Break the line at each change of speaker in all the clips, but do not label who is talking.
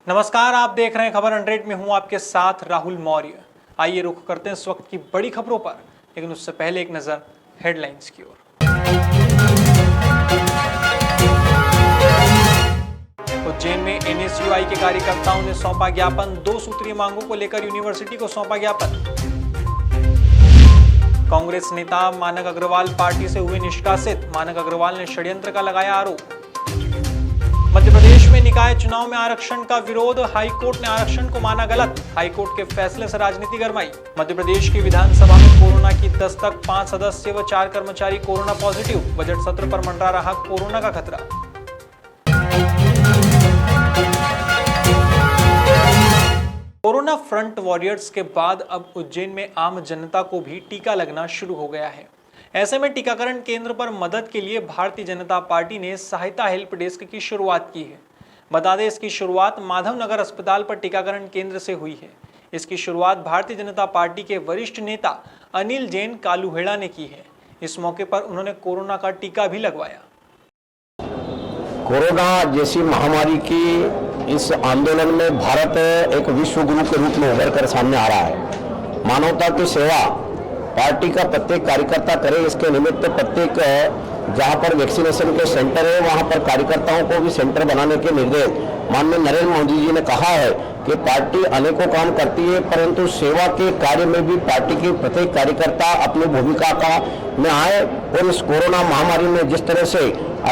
नमस्कार, आप देख रहे हैं खबर 100 में हूं आपके साथ राहुल मौर्य। आइए रुख करते हैं इस वक्त की बड़ी खबरों पर, लेकिन उससे पहले एक नजर हेडलाइंस की ओर। उज्जैन में एनएसयूआई के कार्यकर्ताओं ने सौंपा ज्ञापन। 2 सूत्रीय मांगों को लेकर यूनिवर्सिटी को सौंपा ज्ञापन। कांग्रेस नेता मानक अग्रवाल पार्टी से हुए निष्कासित। मानक अग्रवाल ने षड्यंत्र का लगाया आरोप। मध्य प्रदेश में निकाय चुनाव में आरक्षण का विरोध। हाईकोर्ट ने आरक्षण को माना गलत। हाईकोर्ट के फैसले से राजनीति गरमाई। मध्य प्रदेश की विधानसभा में कोरोना की दस्तक। 5 सदस्य व 4 कर्मचारी कोरोना पॉजिटिव। बजट सत्र पर मंडरा रहा कोरोना का खतरा। कोरोना फ्रंट वॉरियर्स के बाद अब उज्जैन में आम जनता को भी टीका लगना शुरू हो गया है। ऐसे में टीकाकरण केंद्र पर मदद के लिए भारतीय जनता पार्टी ने सहायता हेल्प डेस्क की शुरुआत की है। बता दें, इसकी शुरुआत माधवनगर अस्पताल पर टीकाकरण केंद्र से हुई है। इसकी शुरुआत भारतीय जनता पार्टी के वरिष्ठ नेता अनिल जैन कालूहेड़ा ने की है। इस मौके पर उन्होंने कोरोना का टीका भी लगवाया।
कोरोना जैसी महामारी की इस आंदोलन में भारत एक विश्व गुरु के रूप में उभर कर सामने आ रहा है। मानवता की सेवा पार्टी का प्रत्येक कार्यकर्ता करे, इसके निमित्त प्रत्येक जहां पर वैक्सीनेशन के सेंटर है वहां पर कार्यकर्ताओं को भी सेंटर बनाने के निर्देश माननीय नरेंद्र मोदी जी ने कहा है कि पार्टी अनेकों काम करती है, परंतु सेवा के कार्य में भी पार्टी के प्रत्येक कार्यकर्ता अपनी भूमिका का में आए। और इस कोरोना महामारी में जिस तरह से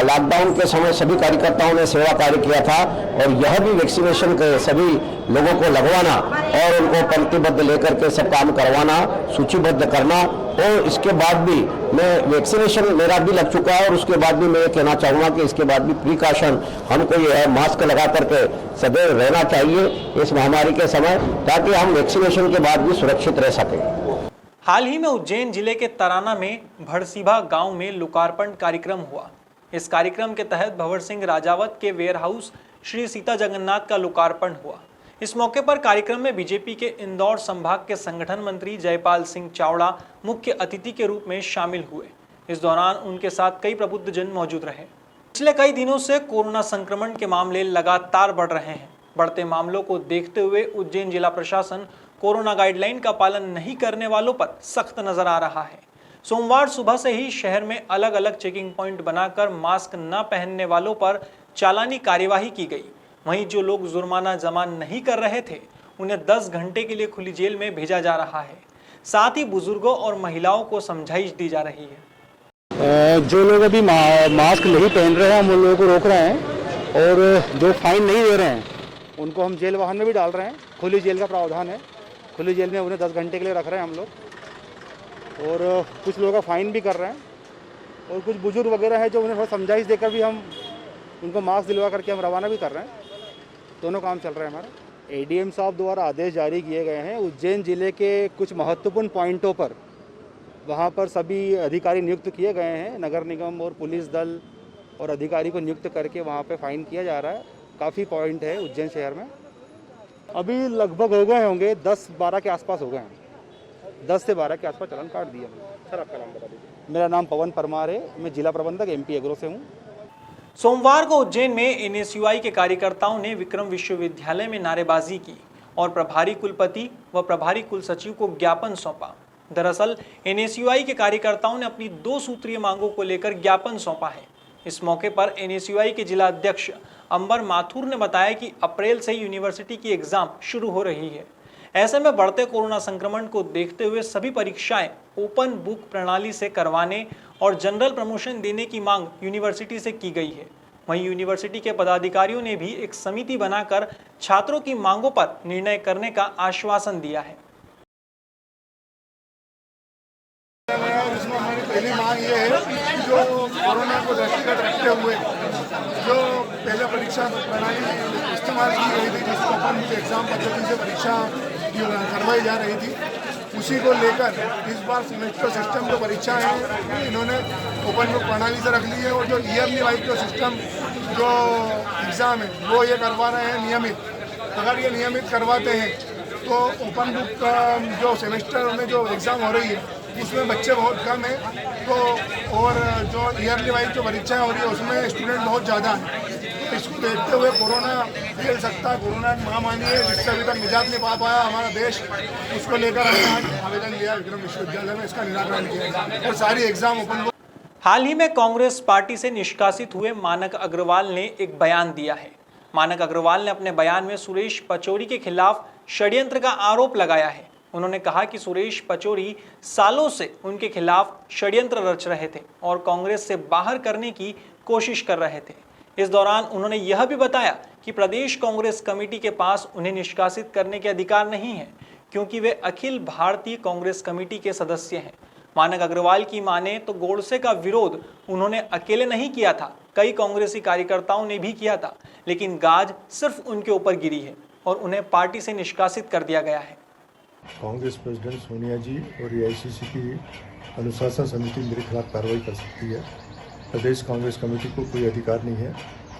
लॉकडाउन के समय सभी कार्यकर्ताओं ने सेवा कार्य किया था, और यह भी वैक्सीनेशन के सभी लोगों को लगवाना और उनको पंक्तिबद्ध लेकर के सब काम करवाना, सूचीबद्ध करना। और इसके बाद भी मैं वैक्सीनेशन मेरा भी लग चुका है, और उसके बाद भी मैं ये कहना चाहूँगा कि इसके बाद भी प्रिकॉशन हमको ये है, मास्क लगा करके सदैव रहना चाहिए इस महामारी के समय, ताकि हम वैक्सीनेशन के बाद भी सुरक्षित रह सकें।
हाल ही में उज्जैन जिले के तराना में भड़सीभा गांव में लोकार्पण कार्यक्रम हुआ। इस कार्यक्रम के तहत भंवर सिंह राजावत के वेयर हाउस श्री सीता जगन्नाथ का लोकार्पण हुआ। इस मौके पर कार्यक्रम में बीजेपी के इंदौर संभाग के संगठन मंत्री जयपाल सिंह चावड़ा मुख्य अतिथि के रूप में शामिल हुए। इस दौरान उनके साथ कई प्रबुद्ध जन मौजूद रहे। पिछले कई दिनों से कोरोना संक्रमण के मामले लगातार बढ़ रहे हैं। बढ़ते मामलों को देखते हुए उज्जैन जिला प्रशासन कोरोना गाइडलाइन का पालन नहीं करने वालों पर सख्त नजर आ रहा है। सोमवार सुबह से ही शहर में अलग अलग चेकिंग पॉइंट बनाकर मास्क न पहनने वालों पर चालानी कार्यवाही की गई। वहीं जो लोग जुर्माना जमा नहीं कर रहे थे उन्हें 10 घंटे के लिए खुली जेल में भेजा जा रहा है। साथ ही बुजुर्गों और महिलाओं को समझाइश दी जा रही है।
जो लोग अभी मास्क नहीं पहन रहे हैं हम उन लोगों को रोक रहे हैं, और जो फाइन नहीं दे रहे हैं उनको हम जेल वाहन में भी डाल रहे हैं। खुली जेल का प्रावधान है, खुली जेल में उन्हें 10 घंटे के लिए रख रहे हैं हम लोग, और कुछ लोगों का फाइन भी कर रहे हैं। और कुछ बुजुर्ग वगैरह है जो उन्हें थोड़ा समझाइश देकर भी हम उनको मास्क दिलवा करके हम रवाना भी कर रहे हैं। दोनों काम चल रहे हैं हमारे। एडीएम साहब द्वारा आदेश जारी किए गए हैं उज्जैन ज़िले के कुछ महत्वपूर्ण पॉइंटों पर, वहाँ पर सभी अधिकारी नियुक्त किए गए हैं। नगर निगम और पुलिस दल और अधिकारी को नियुक्त करके वहाँ पे फाइन किया जा रहा है। काफ़ी पॉइंट है उज्जैन शहर में। अभी लगभग हो गए होंगे 10-12 के आसपास हो गए हैं। 10 से 12 के आसपास चालान काट दिया। सर आपका नाम बता दीजिए। मेरा नाम पवन परमार है, मैं जिला प्रबंधक एमपी एग्रो से हूँ।
सोमवार को उज्जैन में एनएसयूआई के कार्यकर्ताओं ने विक्रम विश्वविद्यालय में नारेबाजी की और प्रभारी कुलपति व प्रभारी कुल सचिव को ज्ञापन सौंपा। दरअसल एनएसयूआई के कार्यकर्ताओं ने अपनी 2 सूत्रीय मांगों को लेकर ज्ञापन सौंपा है। इस मौके पर एनएसयूआई के जिला अध्यक्ष अंबर माथुर ने बताया कि अप्रैल से यूनिवर्सिटी की एग्जाम शुरू हो रही है। ऐसे में बढ़ते कोरोना संक्रमण को देखते हुए सभी परीक्षाएं ओपन बुक प्रणाली से करवाने और जनरल प्रमोशन देने की मांग यूनिवर्सिटी से की गई है। वहीं यूनिवर्सिटी के पदाधिकारियों ने भी एक समिति बनाकर छात्रों की मांगों पर निर्णय करने का आश्वासन दिया है।
इसमें हमारी पहली मांग ये है कि जो कोरोना को दृष्टिगत रखते हुए जो पहले परीक्षा प्रणाली इस्तेमाल की गई थी, जिसको अपन एग्जाम पद्धति से परीक्षा करवाई जा रही थी, उसी को लेकर इस बार सेमेस्टर सिस्टम जो परीक्षा है इन्होंने ओपन बुक प्रणाली से रख ली है। और जो ईयरली वाइज जो सिस्टम जो एग्ज़ाम है वो ये करवा रहे हैं नियमित। अगर ये नियमित करवाते हैं तो ओपन बुक जो सेमेस्टर में जो एग्ज़ाम हो रही है उसमें बच्चे बहुत कम हैं, तो और जो ईयरली वाइज जो परीक्षाएँ हो रही है उसमें स्टूडेंट बहुत ज़्यादा हैं। इसको देखते हुए कोरोना फैल सकता है, कोरोना एक महामारी है जिससे अभी तक निजात नहीं पा पाया हमारा देश, उसको लेकर हमने आज आवेदन दिया विक्रम विश्वविद्यालय में, इसका निराकरण किया और सारी एग्जाम ओपन।
हाल ही में कांग्रेस पार्टी से निष्कासित हुए मानक अग्रवाल ने एक बयान दिया है। मानक अग्रवाल ने अपने बयान में सुरेश पचौरी के खिलाफ षड्यंत्र का आरोप लगाया है। उन्होंने कहा कि सुरेश पचौरी सालों से उनके खिलाफ षड्यंत्र रच रहे थे और कांग्रेस से बाहर करने की कोशिश कर रहे थे। इस दौरान उन्होंने यह भी बताया कि प्रदेश कांग्रेस कमेटी के पास उन्हें निष्कासित करने के अधिकार नहीं है, क्योंकि वे अखिल भारतीय कांग्रेस कमेटी के सदस्य हैं। मानक अग्रवाल की माने तो गोडसे का विरोध उन्होंने अकेले नहीं किया था, कई कांग्रेसी कार्यकर्ताओं ने भी किया था, लेकिन गाज सिर्फ उनके ऊपर गिरी है और उन्हें पार्टी से निष्कासित कर दिया गया है।
कांग्रेस प्रेसिडेंट सोनिया जी और एआईसीसी की अनुशासन समिति मेरे खिलाफ कार्रवाई कर सकती है। प्रदेश कांग्रेस कमेटी को कोई अधिकार नहीं है।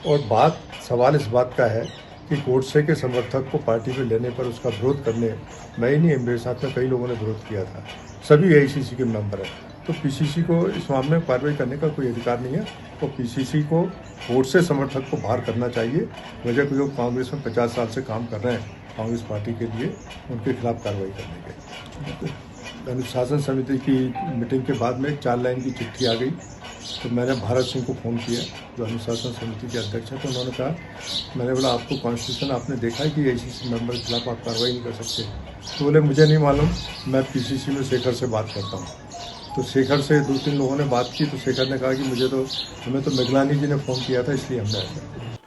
और सवाल इस बात का है कि गोडसे के समर्थक को पार्टी में लेने पर उसका विरोध करने, मैं ही नहीं, मेरे साथ में कई लोगों ने विरोध किया था, सभी एआईसीसी के मेंबर हैं। तो पीसीसी को इस मामले में कार्रवाई करने का कोई अधिकार नहीं है। तो पीसीसी को गोडसे समर्थक को बाहर करना चाहिए। वजह कि जो कांग्रेस में 50 साल से काम कर रहे हैं कांग्रेस पार्टी के लिए, उनके खिलाफ कार्रवाई करने के। अनुशासन समिति की मीटिंग के बाद में 4 लाइन की चिट्ठी आ गई, तो मैंने भारत सिंह को फ़ोन किया जो अनुशासन समिति के अध्यक्ष हैं। तो उन्होंने कहा, मैंने बोला आपको कॉन्स्टिट्यूशन आपने देखा है कि एआईसीसी मेंबर के खिलाफ आप कार्रवाई नहीं कर सकते? तो बोले मुझे नहीं मालूम, मैं पीसीसी में शेखर से बात करता हूँ। तो शेखर से 2-3 लोगों ने बात की, तो शेखर ने कहा कि हमें तो मेघलानी जी ने फ़ोन किया था, इसलिए हमने ऐसा।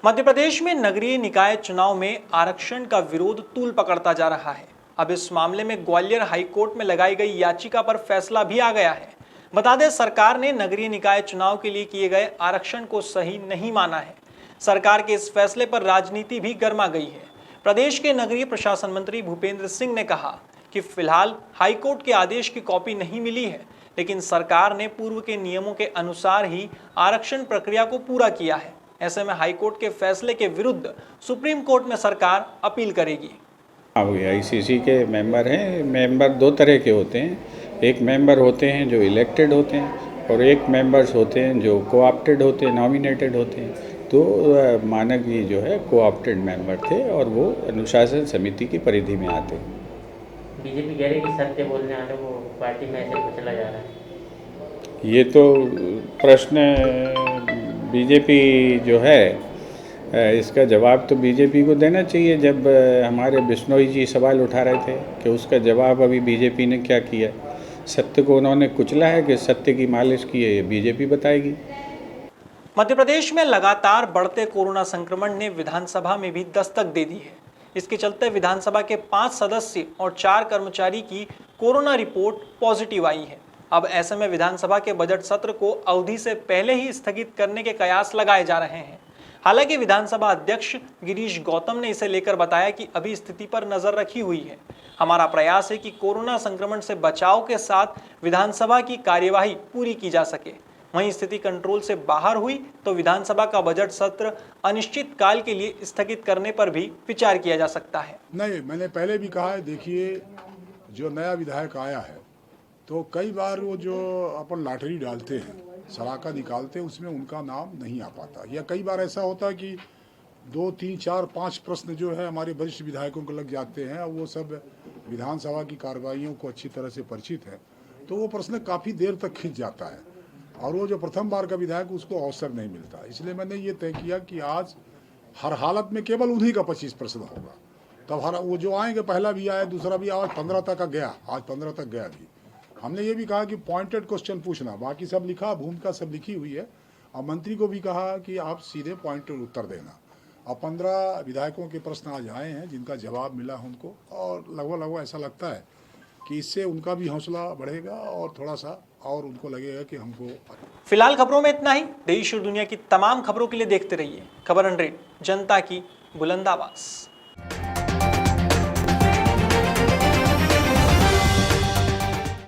मध्य प्रदेश में नगरीय निकाय चुनाव में आरक्षण का विरोध तूल पकड़ता जा रहा है। अब इस मामले में ग्वालियर हाईकोर्ट में लगाई गई याचिका पर फैसला भी आ गया है। बता दें, सरकार ने नगरीय निकाय चुनाव के लिए किए गए आरक्षण को सही नहीं माना है। सरकार के इस फैसले पर राजनीति भी गर्मा गई है। प्रदेश के नगरीय प्रशासन मंत्री भूपेंद्र सिंह ने कहा कि फिलहाल हाईकोर्ट के आदेश की कॉपी नहीं मिली है, लेकिन सरकार ने पूर्व के नियमों के अनुसार ही आरक्षण प्रक्रिया को पूरा किया है। ऐसे में हाईकोर्ट के फैसले के विरुद्ध सुप्रीम कोर्ट में सरकार अपील करेगी।
आईसीसी के मेंबर हैं। मेंबर 2 तरह के होते हैं। एक मेंबर होते हैं जो इलेक्टेड होते हैं और एक मेंबर्स होते हैं जो कोऑप्टेड होते हैं, नॉमिनेटेड होते हैं। तो मानक जी जो है कोऑप्टेड मेंबर थे और वो अनुशासन समिति की परिधि में आते हैं।
बीजेपी कह रही है कि सत्य बोलने वाले को पार्टी में ऐसे कुचला जा रहा है।
ये तो प्रश्न बीजेपी जो है, इसका जवाब तो बीजेपी को देना चाहिए। जब हमारे बिश्नोई जी सवाल उठा रहे थे कि उसका जवाब अभी बीजेपी ने क्या किया, सत्य को उन्होंने कुचला है कि सत्य की मालिश की है, ये बीजेपी बताएगी।
मध्य प्रदेश में लगातार बढ़ते कोरोना संक्रमण ने विधानसभा में भी दस्तक दे दी है। इसके चलते विधानसभा के 5 सदस्य और 4 कर्मचारी की कोरोना रिपोर्ट पॉजिटिव आई है। अब ऐसे में विधानसभा के बजट सत्र को अवधि से पहले ही स्थगित करने के कयास लगाए जा रहे हैं। हालांकि विधानसभा अध्यक्ष गिरीश गौतम ने इसे लेकर बताया कि अभी स्थिति पर नजर रखी हुई है। हमारा प्रयास है कि कोरोना संक्रमण से बचाव के साथ विधानसभा की कार्यवाही पूरी की जा सके। वहीं स्थिति कंट्रोल से बाहर हुई तो विधानसभा का बजट सत्र अनिश्चित काल के लिए स्थगित करने पर भी विचार किया जा सकता है।
नहीं, मैंने पहले भी कहा है, देखिए जो नया विधायक आया है तो कई बार वो जो अपन लॉटरी डालते हैं, सलाका निकालते हैं, उसमें उनका नाम नहीं आ पाता, या कई बार ऐसा होता है कि 2, 3, 4, 5 प्रश्न जो है हमारे वरिष्ठ विधायकों को लग जाते हैं और वो सब विधानसभा की कार्रवाइयों को अच्छी तरह से परिचित है, तो वो प्रश्न काफ़ी देर तक खिंच जाता है और वो जो प्रथम बार का विधायक उसको अवसर नहीं मिलता। इसलिए मैंने ये तय किया कि आज हर हालत में केवल उन्हीं का 25 प्रश्न होगा। तब वो जो आएंगे, पहला भी आया, दूसरा भी आज 15 तक गया, आज 15 तक गया भी। हमने ये भी कहा कि पॉइंटेड क्वेश्चन पूछना, बाकी सब लिखा, भूमिका सब लिखी हुई है। और मंत्री को भी कहा कि आप सीधे पॉइंटेड उत्तर देना। और 15 विधायकों के प्रश्न आज आए हैं जिनका जवाब मिला उनको, और लगभग ऐसा लगता है कि इससे उनका भी हौसला बढ़ेगा और थोड़ा सा और उनको लगेगा कि हमको।
फिलहाल खबरों में इतना ही। देश और दुनिया की तमाम खबरों के लिए देखते रहिए खबर 100, जनता की बुलंद आवाज़।